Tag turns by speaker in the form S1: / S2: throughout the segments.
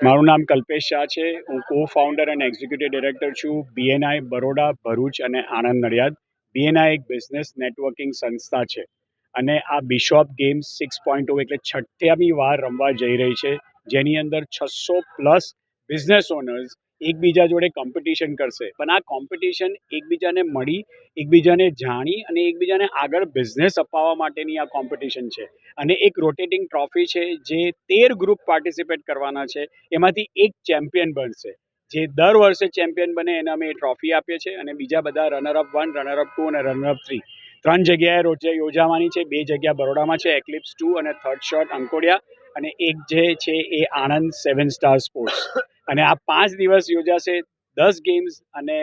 S1: મારું નામ કલ્પેશ શાહ છે. હું કો-ફાઉન્ડર અને એક્ઝિક્યુટિવ ડાયરેક્ટર છું બીએનઆઈ બરોડા, ભરૂચ અને આણંદ નડિયાદ. બીએનઆઈ એક બિઝનેસ નેટવર્કિંગ સંસ્થા છે અને આ બિશોપ ગેમ્સ 6.0 એટલે 6મી વાર રમવા જઈ રહી છે, જેની અંદર 600+ બિઝનેસ ઓનર્સ એકબીજા જોડે કોમ્પિટિશન કરશે. પણ આ કોમ્પિટિશન એકબીજાને મળી, એકબીજાને જાણી અને એકબીજાને આગળ બિઝનેસ અપાવવા માટેની આ કોમ્પિટિશન છે. અને એક રોટેટિંગ ટ્રોફી છે જે 13 ગ્રુપ પાર્ટિસિપેટ કરવાના છે. એમાંથી એક ચેમ્પિયન બનશે. જે દર વર્ષે ચેમ્પિયન બને એને અમે એ ટ્રોફી આપીએ છીએ અને બીજા બધા રનરઅપ 1, રનરઅપ 2 અને રનરઅપ 3 3 જગ્યાએ રોજે યોજાવાની છે. 2 જગ્યા બરોડામાં છે, એક્લિપ્સ 2 અને થર્ડ શોટ અંકોડિયા, અને એક જે છે એ આણંદ 7 સ્ટાર સ્પોર્ટ્સ. અને આ 5 દિવસ યોજાશે, 10 ગેમ્સ. અને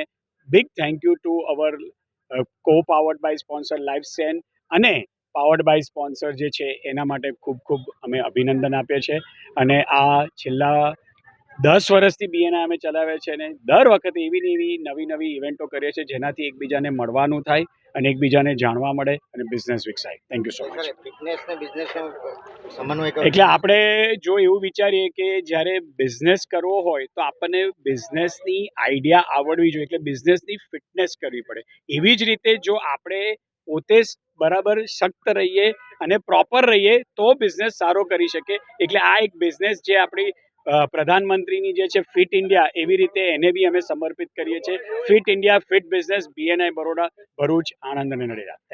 S1: big thank you to our co powered by sponsor લાઈફસેન અને પાવર્ડ બાય સ્પોન્સર જે છે એના માટે ખૂબ ખૂબ અમે અભિનંદન આપીએ છીએ. અને આ છેલ્લા 10 વર્ષથી બીએનઆઈ અમે ચલાવ્યા છે અને દર વખતે એવી ને એવી નવી નવી ઇવેન્ટો કરીએ છીએ જેનાથી એકબીજાને મળવાનું થાય અને એકબીજાને જાણવા મળે અને બિઝનેસ વિકસાય. Thank you so much. એટલે આપણે જો એવું વિચારીએ કે જ્યારે બિઝનેસ કરવો હોય તો આપણને બિઝનેસની આઈડિયા આવડવી જોઈએ, એટલે બિઝનેસની ફિટનેસ કરવી પડે. એવી જ રીતે જો આપણે પોતે બરાબર સખ્ત રહીએ અને પ્રોપર રહીએ તો બિઝનેસ સારો કરી શકે. એટલે આ એક બિઝનેસ જે આપણી પ્રધાનમંત્રીની જે છે ફિટ ઇન્ડિયા, એવી રીતે એને બી અમે સમર્પિત કરીએ છીએ. Fit India fit business, BNI Baroda, Bharuch, Anand અને નડિયાદ.